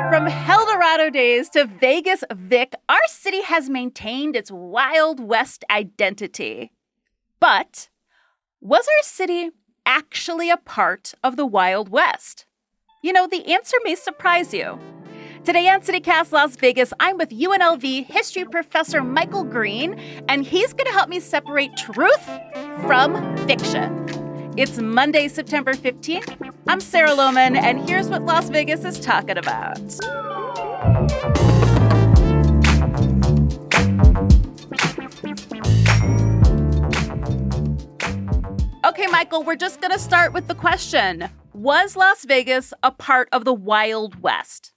From Helldorado Days to Vegas Vic, our city has maintained its Wild West identity. But was our city actually a part of the Wild West? You know, the answer may surprise you. Today on CityCast Las Vegas, I'm with UNLV history professor Michael Green, and he's going to help me separate truth from fiction. It's Monday, September 15th. I'm Sarah Lohman, and here's what Las Vegas is talking about. Okay, Michael, we're just going to start with the question. Was Las Vegas a part of the Wild West?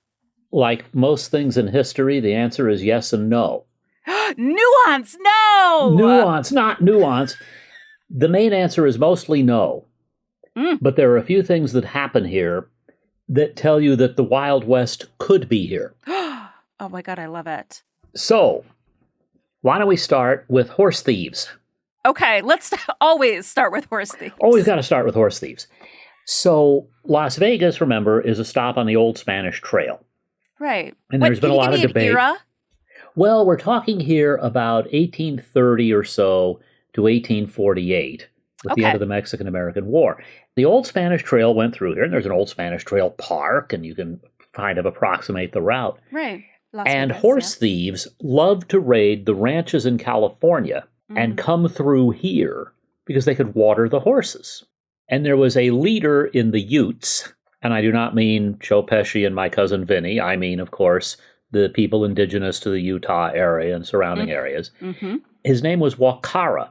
Like most things in history, the answer is yes and no. Nuance, no! Nuance, not nuance. The main answer is mostly no. But there are a few things that happen here that tell you that the Wild West could be here. Oh my God, I love it. So, why don't we start with horse thieves? Okay, let's always start with horse thieves. Always got to start with horse thieves. So, Las Vegas, remember, is a stop on the old Spanish Trail. Right. And there's been a lot of debate. Era? Well, we're talking here about 1830 or so to 1848 with the end of the Mexican-American War. The old Spanish Trail went through here, and there's an old Spanish Trail park, and you can kind of approximate the route. Right. And horse thieves love to raid the ranches in California and come through here because they could water the horses. And there was a leader in the Utes, and I do not mean Joe Pesci and My Cousin Vinny. I mean, of course, the people indigenous to the Utah area and surrounding areas. His name was Wakara,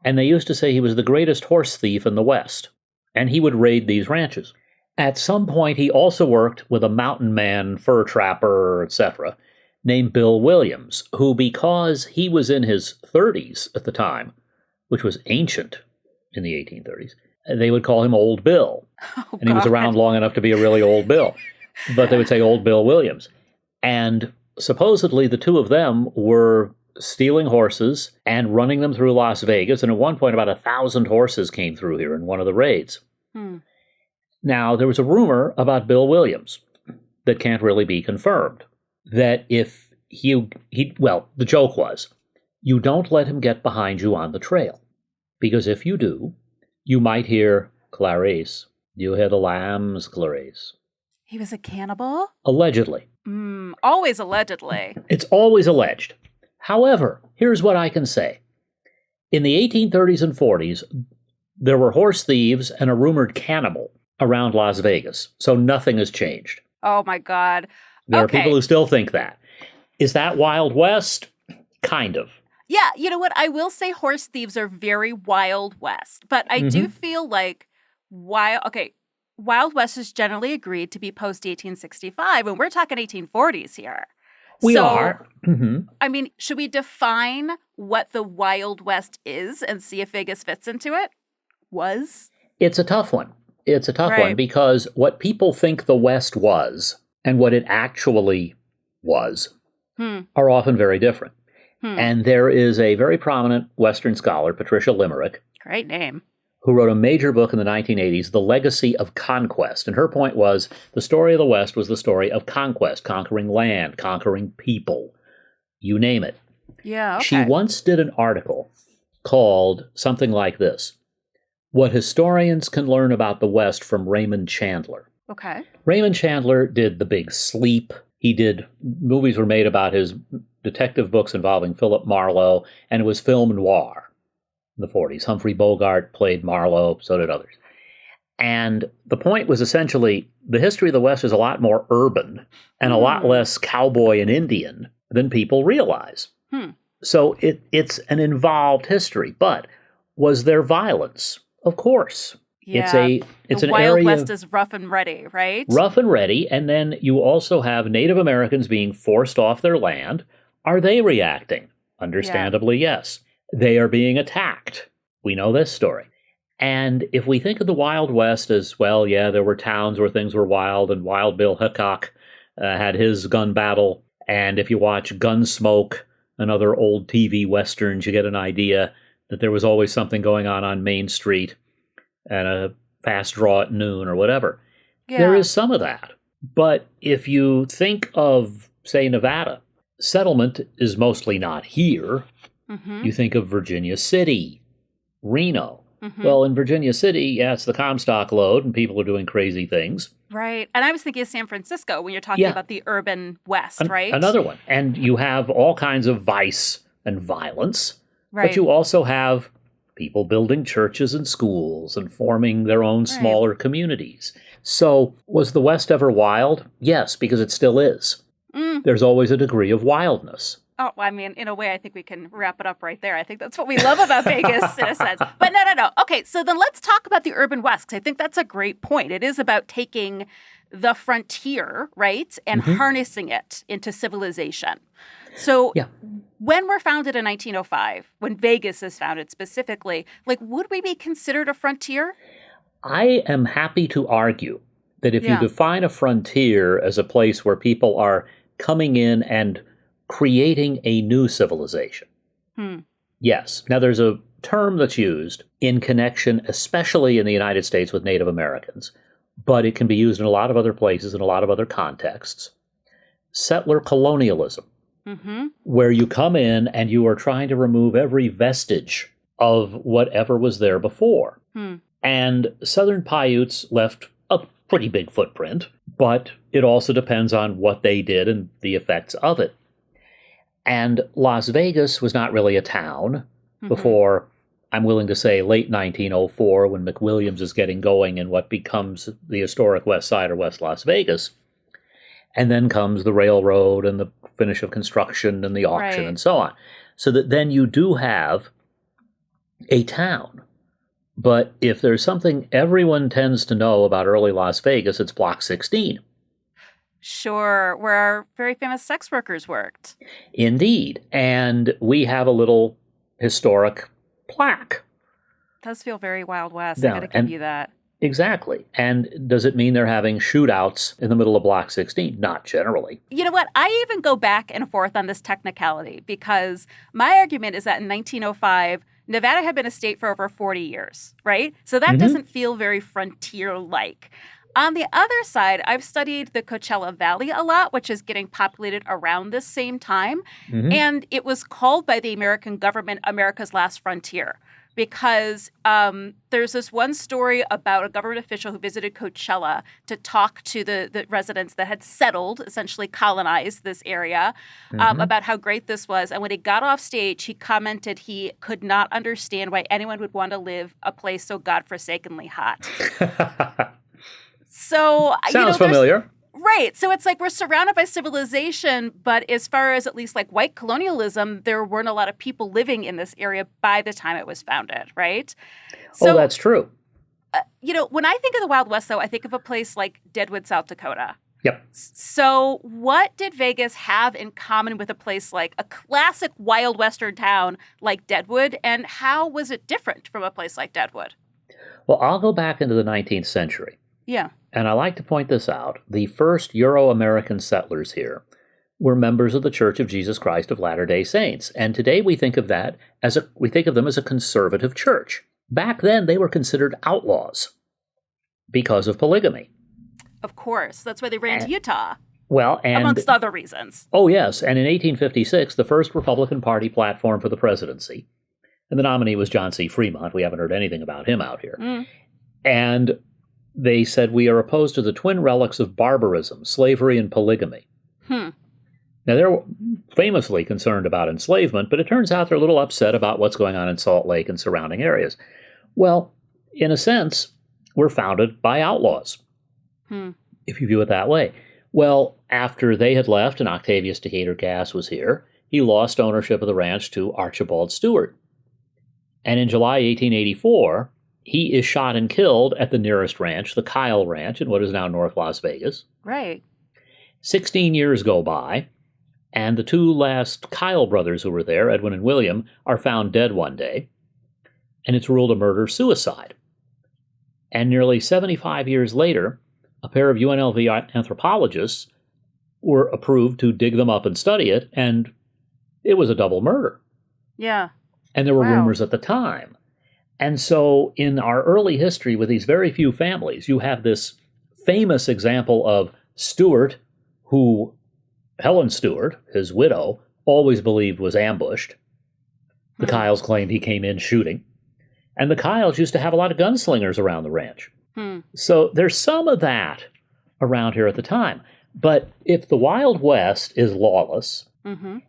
and they used to say he was the greatest horse thief in the West, and he would raid these ranches. At some point, he also worked with a mountain man, fur trapper, etc., named Bill Williams, who, because he was in his 30s at the time, which was ancient in the 1830s, they would call him Old Bill. And he was around long enough to be a really old Bill. But they would say Old Bill Williams. And supposedly the two of them were stealing horses and running them through Las Vegas. And at one point, about 1,000 horses came through here in one of the raids. Now, there was a rumor about Bill Williams that can't really be confirmed. That if the joke was, you don't let him get behind you on the trail. Because if you do, you might hear, Clarice, you hear the lambs, Clarice. He was a cannibal? Allegedly. Always allegedly. It's always alleged. However, here's what I can say. In the 1830s and 40s, there were horse thieves and a rumored cannibal around Las Vegas. So nothing has changed. Oh, my God. There are people who still think that. Is that Wild West? Kind of. Yeah, you know what? I will say horse thieves are very Wild West, but I do feel like Wild West is generally agreed to be post-1865, and we're talking 1840s here. We are. I mean, should we define what the Wild West is and see if Vegas fits into it? It's a tough one. It's a tough one because what people think the West was and what it actually was are often very different. And there is a very prominent Western scholar, Patricia Limerick. Great name. Who wrote a major book in the 1980s, The Legacy of Conquest. And her point was the story of the West was the story of conquest, conquering land, conquering people, you name it. Yeah, okay. She once did an article called something like this, What Historians Can Learn About the West from Raymond Chandler. Okay. Raymond Chandler did The Big Sleep. Movies were made about his detective books involving Philip Marlowe, and it was film noir in the 40s. Humphrey Bogart played Marlowe, so did others. And the point was essentially the history of the West is a lot more urban and a lot less cowboy and Indian than people realize. So it's an involved history. But was there violence? Of course. Yeah. It's the an Wild area West is rough and ready, right? Rough and ready. And then you also have Native Americans being forced off their land. Are they reacting? Understandably, yes. They are being attacked. We know this story. And if we think of the Wild West as, well, yeah, there were towns where things were wild, and Wild Bill Hickok had his gun battle. And if you watch Gunsmoke and other old TV westerns, you get an idea that there was always something going on Main Street and a fast draw at noon or whatever. Yeah. There is some of that. But if you think of, say, Nevada, settlement is mostly not here. Mm-hmm. You think of Virginia City, Reno. Mm-hmm. Well, in Virginia City, yeah, it's the Comstock lode and people are doing crazy things. Right. And I was thinking of San Francisco when you're talking about the urban West, right? Another one. And you have all kinds of vice and violence. Right. But you also have people building churches and schools and forming their own smaller communities. So was the West ever wild? Yes, because it still is. There's always a degree of wildness. Oh, I mean, in a way, I think we can wrap it up right there. I think that's what we love about Vegas, in a sense. But no. Okay, so then let's talk about the urban West, because I think that's a great point. It is about taking the frontier, right, and harnessing it into civilization. So when we're founded in 1905, when Vegas is founded specifically, like, would we be considered a frontier? I am happy to argue that if you define a frontier as a place where people are coming in and creating a new civilization. Yes. Now, there's a term that's used in connection, especially in the United States, with Native Americans, but it can be used in a lot of other places, in a lot of other contexts. Settler colonialism, where you come in and you are trying to remove every vestige of whatever was there before. And Southern Paiutes left a pretty big footprint, but it also depends on what they did and the effects of it. And Las Vegas was not really a town before, I'm willing to say, late 1904, when McWilliams is getting going in what becomes the historic West Side or West Las Vegas. And then comes the railroad and the finish of construction and the auction and so on. So that then you do have a town. But if there's something everyone tends to know about early Las Vegas, it's Block 16. Sure, where our very famous sex workers worked. Indeed. And we have a little historic plaque. It does feel very Wild West. I got to give you that. Exactly. And does it mean they're having shootouts in the middle of Block 16? Not generally. You know what? I even go back and forth on this technicality because my argument is that in 1905, Nevada had been a state for over 40 years, right? So that doesn't feel very frontier-like. On the other side, I've studied the Coachella Valley a lot, which is getting populated around this same time. And it was called by the American government America's Last Frontier because there's this one story about a government official who visited Coachella to talk to the residents that had settled, essentially colonized this area, about how great this was. And when he got off stage, he commented he could not understand why anyone would want to live a place so godforsakenly hot. So, sounds familiar. Right. So it's like we're surrounded by civilization, but as far as at least like white colonialism, there weren't a lot of people living in this area by the time it was founded, right? So, that's true. When I think of the Wild West, though, I think of a place like Deadwood, South Dakota. Yep. So what did Vegas have in common with a place like a classic wild western town like Deadwood, and how was it different from a place like Deadwood? Well, I'll go back into the 19th century. Yeah. And I like to point this out. The first Euro-American settlers here were members of the Church of Jesus Christ of Latter-day Saints. And today we think of them as a conservative church. Back then they were considered outlaws because of polygamy. Of course. That's why they ran to Utah. Well, and amongst other reasons. Oh, yes. And in 1856, the first Republican Party platform for the presidency, and the nominee was John C. Fremont. We haven't heard anything about him out here. And they said, we are opposed to the twin relics of barbarism, slavery and polygamy. Now, they're famously concerned about enslavement, but it turns out they're a little upset about what's going on in Salt Lake and surrounding areas. Well, in a sense, we're founded by outlaws, if you view it that way. Well, after they had left and Octavius Decatur Gass was here, he lost ownership of the ranch to Archibald Stewart. And in July 1884... he is shot and killed at the nearest ranch, the Kyle Ranch, in what is now North Las Vegas. Right. 16 years go by, and the two last Kyle brothers who were there, Edwin and William, are found dead one day, and it's ruled a murder-suicide. And nearly 75 years later, a pair of UNLV anthropologists were approved to dig them up and study it, and it was a double murder. Yeah. And there were rumors at the time. And so in our early history with these very few families, you have this famous example of Stewart, who Helen Stewart, his widow, always believed was ambushed. The Kyles claimed he came in shooting. And the Kyles used to have a lot of gunslingers around the ranch. So there's some of that around here at the time. But if the Wild West is lawless,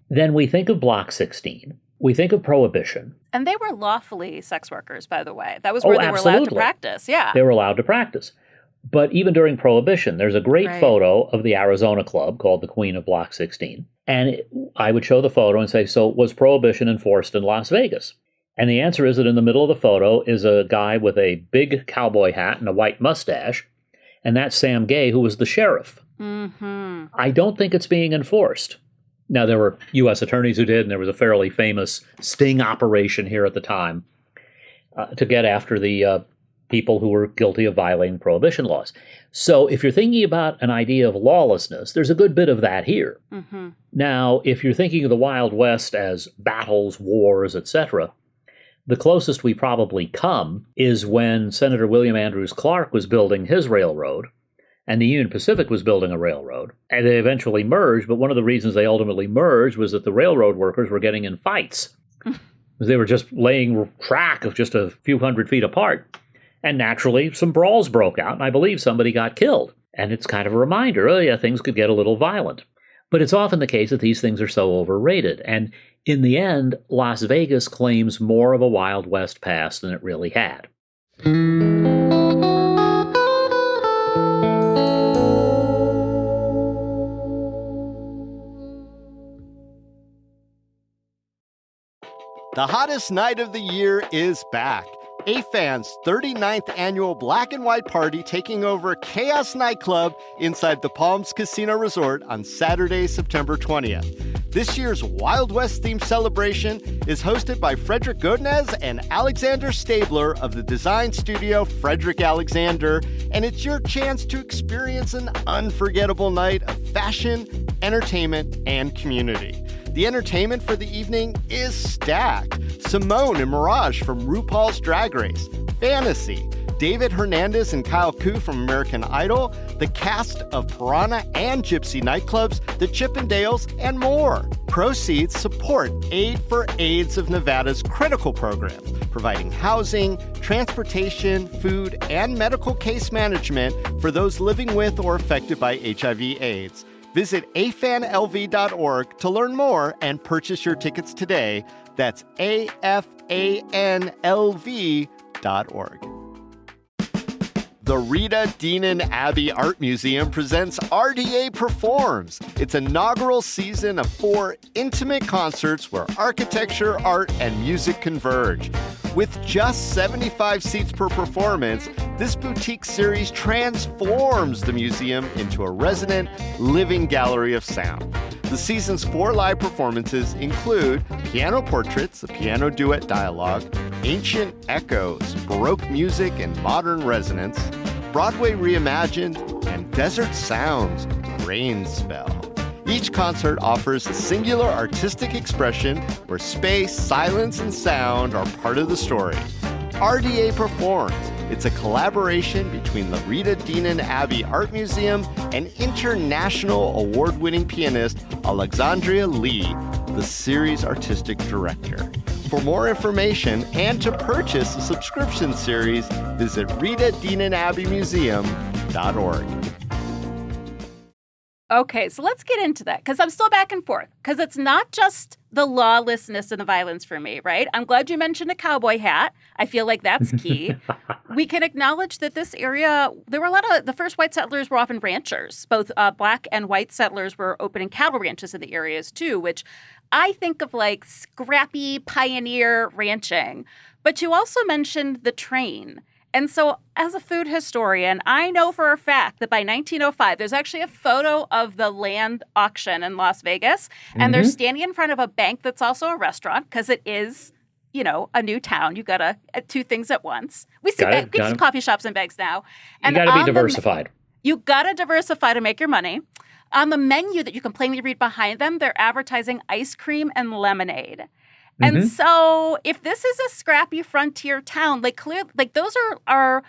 then we think of Block 16. We think of Prohibition. And they were lawfully sex workers, by the way. That was where they were allowed to practice. Yeah. They were allowed to practice. But even during Prohibition, there's a great photo of the Arizona club called the Queen of Block 16. And I would show the photo and say, so was Prohibition enforced in Las Vegas? And the answer is that in the middle of the photo is a guy with a big cowboy hat and a white mustache. And that's Sam Gay, who was the sheriff. I don't think it's being enforced. Now, there were U.S. attorneys who did, and there was a fairly famous sting operation here at the time to get after the people who were guilty of violating prohibition laws. So if you're thinking about an idea of lawlessness, there's a good bit of that here. Now, if you're thinking of the Wild West as battles, wars, etc., the closest we probably come is when Senator William Andrews Clark was building his railroad, and the Union Pacific was building a railroad, and they eventually merged, but one of the reasons they ultimately merged was that the railroad workers were getting in fights. They were just laying track of just a few hundred feet apart. And naturally, some brawls broke out, and I believe somebody got killed. And it's kind of a reminder, oh yeah, things could get a little violent. But it's often the case that these things are so overrated. And in the end, Las Vegas claims more of a Wild West past than it really had. The hottest night of the year is back. AFAN's 39th annual Black and White Party taking over Chaos Nightclub inside the Palms Casino Resort on Saturday, September 20th. This year's Wild West-themed celebration is hosted by Frederick Godinez and Alexander Stabler of the design studio Frederick Alexander, and it's your chance to experience an unforgettable night of fashion, entertainment, and community. The entertainment for the evening is stacked. Simone and Mirage from RuPaul's Drag Race, Fantasy, David Hernandez and Kyle Koo from American Idol, the cast of Piranha and Gypsy nightclubs, the Chippendales, and more. Proceeds support Aid for AIDS of Nevada's critical programs, providing housing, transportation, food, and medical case management for those living with or affected by HIV/AIDS. Visit afanlv.org to learn more and purchase your tickets today. That's afanlv.org. The Rita Deenan Abbey Art Museum presents RDA Performs, its inaugural season of 4 intimate concerts where architecture, art, and music converge. With just 75 seats per performance, this boutique series transforms the museum into a resonant, living gallery of sound. The season's 4 live performances include Piano Portraits, a piano duet dialogue, Ancient Echoes, Baroque music and modern resonance, Broadway Reimagined, and Desert Sounds, Rain Spell. Each concert offers a singular artistic expression where space, silence, and sound are part of the story. RDA Performs. It's a collaboration between the Rita Deenan Abbey Art Museum and international award-winning pianist Alexandria Lee, the series artistic director. For more information and to purchase a subscription series, visit ritadeenanabbeymuseum.org. Okay, so let's get into that, because I'm still back and forth, because it's not just the lawlessness and the violence for me, right? I'm glad you mentioned a cowboy hat. I feel like that's key. We can acknowledge that this area, there were a lot of, the first white settlers were often ranchers. Both black and white settlers were opening cattle ranches in the areas too, which I think of like scrappy pioneer ranching. But you also mentioned the train. And so as a food historian, I know for a fact that by 1905, there's actually a photo of the land auction in Las Vegas, and they're standing in front of a bank that's also a restaurant, because it is, you know, a new town. You got to two things at once. We see coffee shops and banks now. And you got to be diversified. You got to diversify to make your money. On the menu that you can plainly read behind them, they're advertising ice cream and lemonade. And so if this is a scrappy frontier town, like those are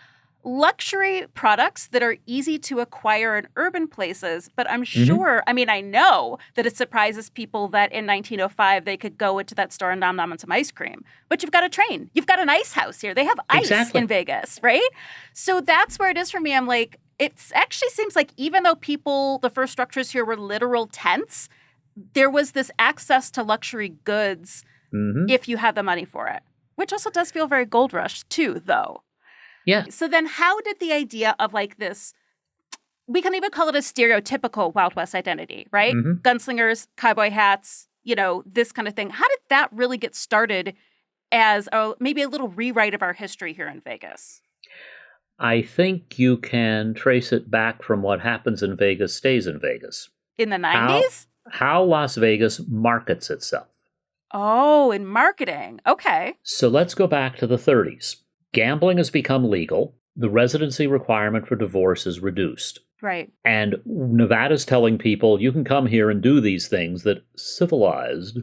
luxury products that are easy to acquire in urban places. But I'm sure, I mean, I know that it surprises people that in 1905 they could go into that store and nom nom on some ice cream. But you've got a train. You've got an ice house here. They have ice in Vegas, right? So that's where it is for me. I'm like, it actually seems like even though the first structures here were literal tents, there was this access to luxury goods if you had the money for it, which also does feel very gold rush too, though. Yeah. So then how did the idea of like this, we can even call it a stereotypical Wild West identity, right? Gunslingers, cowboy hats, this kind of thing. How did that really get started as maybe a little rewrite of our history here in Vegas? I think you can trace it back from what happens in Vegas stays in Vegas. In the 90s? How Las Vegas markets itself. Oh, in marketing. Okay. So let's go back to the 30s. Gambling has become legal. The residency requirement for divorce is reduced. Right. And Nevada's telling people, you can come here and do these things that civilized,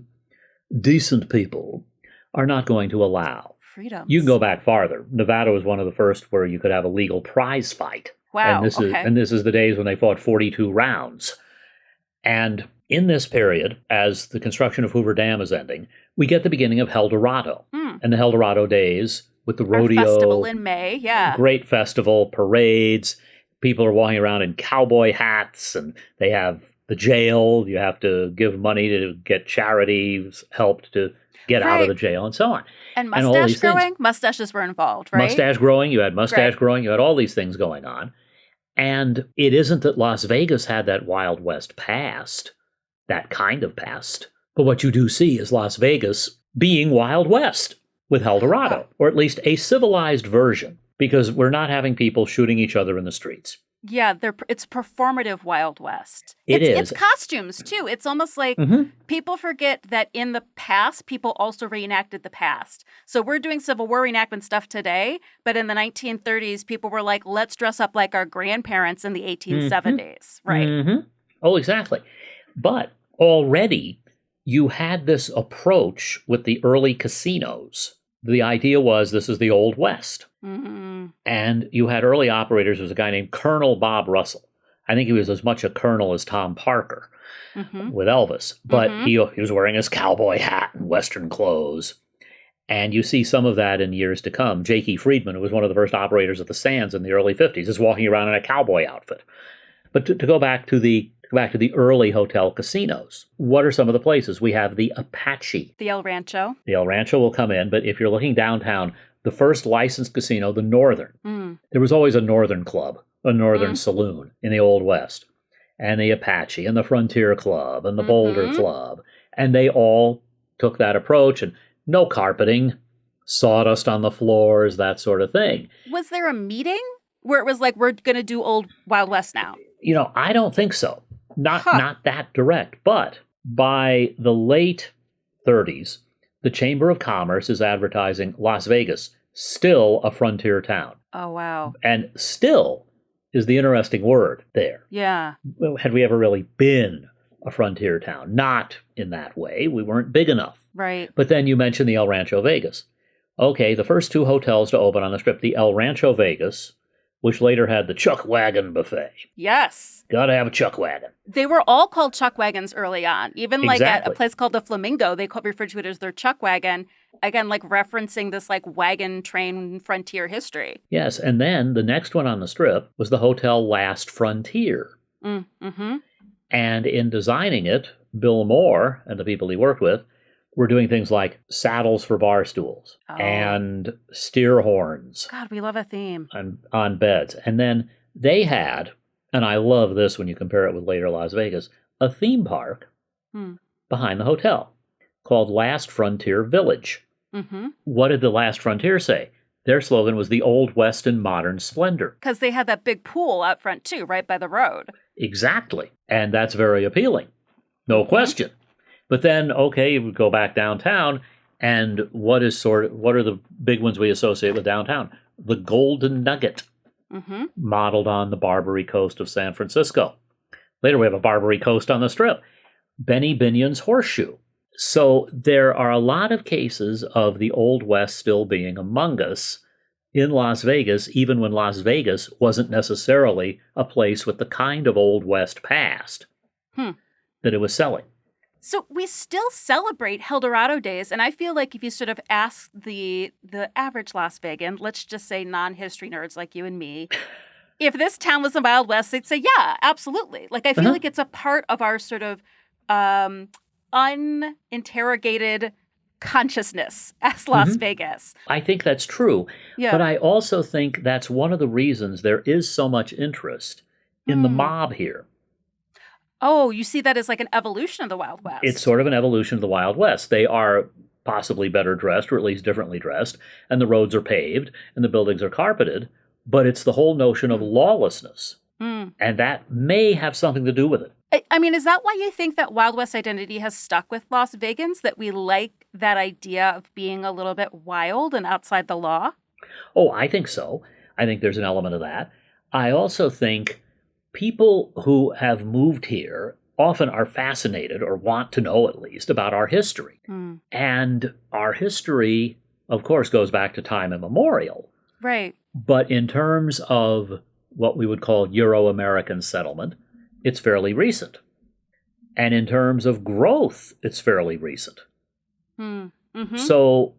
decent people are not going to allow. Freedoms. You can go back farther. Nevada was one of the first where you could have a legal prize fight. Wow. And this is the days when they fought 42 rounds. And in this period, as the construction of Hoover Dam is ending, we get the beginning of Helldorado and the Helldorado Days with the rodeo. Our festival in May, yeah. Great festival, parades. People are walking around in cowboy hats, and they have the jail. You have to give money to get charities help to get out of the jail and so on. And mustache growing? Mustaches were involved, right? Mustache growing. You had mustache growing. You had all these things going on. And it isn't that Las Vegas had that Wild West past, that kind of past. But what you do see is Las Vegas being Wild West with Helldorado, or at least a civilized version, because we're not having people shooting each other in the streets. Yeah, it's performative Wild West. It's costumes, too. It's almost like people forget that in the past, people also reenacted the past. So we're doing Civil War reenactment stuff today, but in the 1930s, people were like, let's dress up like our grandparents in the 1870s, right? Oh, exactly. But already you had this approach with the early casinos. The idea was this is the Old West. And you had early operators. There was a guy named Colonel Bob Russell. I think he was as much a colonel as Tom Parker with Elvis. But he was wearing his cowboy hat and Western clothes. And you see some of that in years to come. Jakey Friedman, who was one of the first operators of the Sands in the early 50s, is walking around in a cowboy outfit. But to go back to the early hotel casinos, what are some of the places? We have the Apache. The El Rancho. The El Rancho will come in, but if you're looking downtown, the first licensed casino, the Northern. There was always a Northern club, a Northern saloon in the Old West. And the Apache, and the Frontier Club, and the Boulder Club. And they all took that approach, and no carpeting, sawdust on the floors, that sort of thing. Was there a meeting where it was like, we're going to do Old Wild West now? I don't think so. Not that direct. But by the late 30s, the Chamber of Commerce is advertising Las Vegas, still a frontier town. Oh, wow. And still is the interesting word there. Yeah. Had we ever really been a frontier town? Not in that way. We weren't big enough. Right. But then you mentioned the El Rancho Vegas. Okay, the first two hotels to open on the Strip, the El Rancho Vegas, which later had the Chuck Wagon Buffet. Yes. Gotta have a Chuck Wagon. They were all called Chuck Wagons early on. Even like at a place called the Flamingo, they referred to it as their Chuck Wagon. Again, like referencing this like wagon train frontier history. Yes, and then the next one on the Strip was the Hotel Last Frontier. And in designing it, Bill Moore and the people he worked with were doing things like saddles for bar stools and steer horns. God, we love a theme. On beds. And then they had, and I love this when you compare it with later Las Vegas, a theme park behind the hotel called Last Frontier Village. What did the Last Frontier say? Their slogan was the Old West in modern splendor. Because they had that big pool out front too, right by the road. Exactly. And that's very appealing. No question. But then, okay, you would go back downtown, and what are the big ones we associate with downtown? The Golden Nugget, modeled on the Barbary Coast of San Francisco. Later, we have a Barbary Coast on the Strip. Benny Binion's Horseshoe. So there are a lot of cases of the Old West still being among us in Las Vegas, even when Las Vegas wasn't necessarily a place with the kind of Old West past that it was selling. So we still celebrate Helldorado Days, and I feel like if you sort of ask the average Las Vegan, let's just say non-history nerds like you and me, if this town was the Wild West, they'd say, yeah, absolutely. Like, I feel like it's a part of our sort of uninterrogated consciousness as Las Vegas. I think that's true. Yeah. But I also think that's one of the reasons there is so much interest in the mob here. Oh, you see that as like an evolution of the Wild West. It's sort of an evolution of the Wild West. They are possibly better dressed, or at least differently dressed, and the roads are paved, and the buildings are carpeted, but it's the whole notion of lawlessness. And that may have something to do with it. I mean, is that why you think that Wild West identity has stuck with Las Vegans, that we like that idea of being a little bit wild and outside the law? Oh, I think so. I think there's an element of that. I also think people who have moved here often are fascinated, or want to know at least, about our history. And our history, of course, goes back to time immemorial. Right. But in terms of what we would call Euro-American settlement, it's fairly recent. And in terms of growth, it's fairly recent. So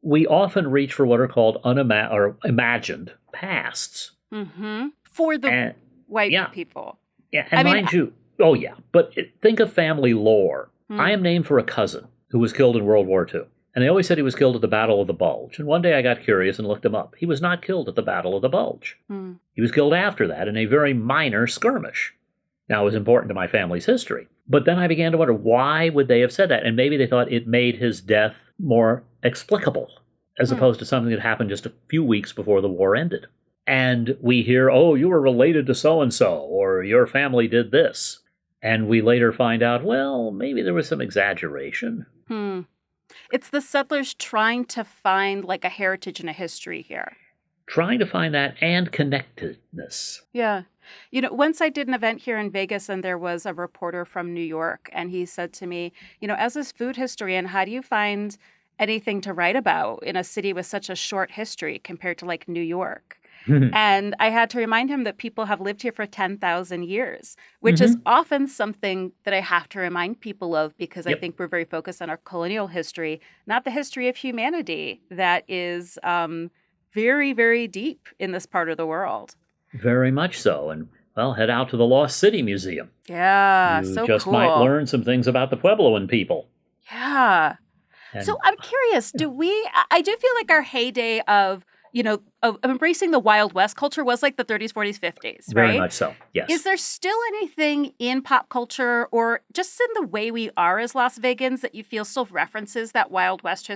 we often reach for what are called imagined pasts. For the white people. Yeah, and mind you, but think of family lore. I am named for a cousin who was killed in World War II. And they always said he was killed at the Battle of the Bulge. And one day I got curious and looked him up. He was not killed at the Battle of the Bulge. He was killed after that in a very minor skirmish. Now, it was important to my family's history. But then I began to wonder, why would they have said that? And maybe they thought it made his death more explicable, as opposed to something that happened just a few weeks before the war ended. And we hear, oh, you were related to so-and-so, or your family did this. And we later find out, well, maybe there was some exaggeration. It's the settlers trying to find like a heritage and a history here. Trying to find that and connectedness. Yeah. You know, once I did an event here in Vegas and there was a reporter from New York, and he said to me, you know, as a food historian, how do you find anything to write about in a city with such a short history compared to like New York? And I had to remind him that people have lived here for 10,000 years, which is often something that I have to remind people of, because I think we're very focused on our colonial history, not the history of humanity that is very, very deep in this part of the world. Very much so. And, well, head out to the Lost City Museum. Yeah, you so just cool. might learn some things about the Puebloan people. Yeah. And so I'm curious, I do feel like our heyday of embracing the Wild West culture was like the 30s, 40s, 50s, right? Very much so, yes. Is there still anything in pop culture or just in the way we are as Las Vegans that you feel still references that Wild West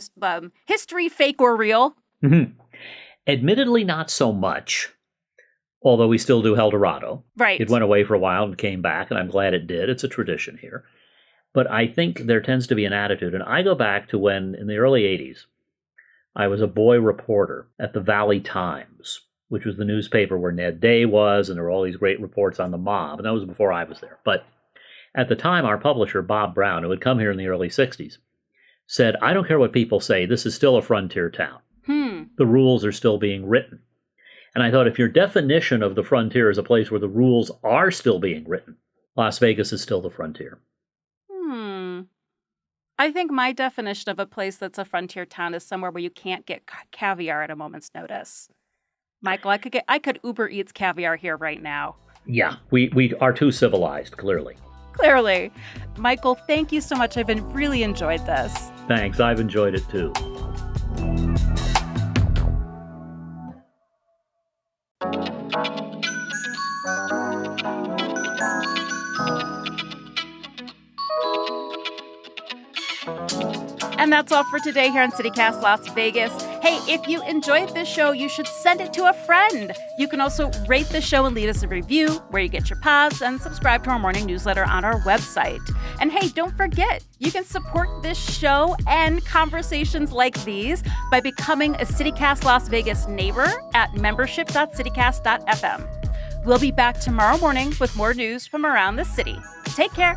history, fake or real? Admittedly, not so much, although we still do Helldorado. Right. It went away for a while and came back, and I'm glad it did. It's a tradition here. But I think there tends to be an attitude, and I go back to when, in the early 80s, I was a boy reporter at the Valley Times, which was the newspaper where Ned Day was, and there were all these great reports on the mob, and that was before I was there. But at the time, our publisher, Bob Brown, who had come here in the early 60s, said, I don't care what people say, this is still a frontier town. The rules are still being written. And I thought, if your definition of the frontier is a place where the rules are still being written, Las Vegas is still the frontier. I think my definition of a place that's a frontier town is somewhere where you can't get caviar at a moment's notice. Michael, I could Uber Eats caviar here right now. Yeah, we are too civilized, clearly. Clearly. Michael, thank you so much. I've really enjoyed this. Thanks. I've enjoyed it too. And that's all for today here on CityCast Las Vegas. Hey, if you enjoyed this show, you should send it to a friend. You can also rate the show and leave us a review where you get your pods, and subscribe to our morning newsletter on our website. And hey, don't forget, you can support this show and conversations like these by becoming a CityCast Las Vegas neighbor at membership.citycast.fm. We'll be back tomorrow morning with more news from around the city. Take care.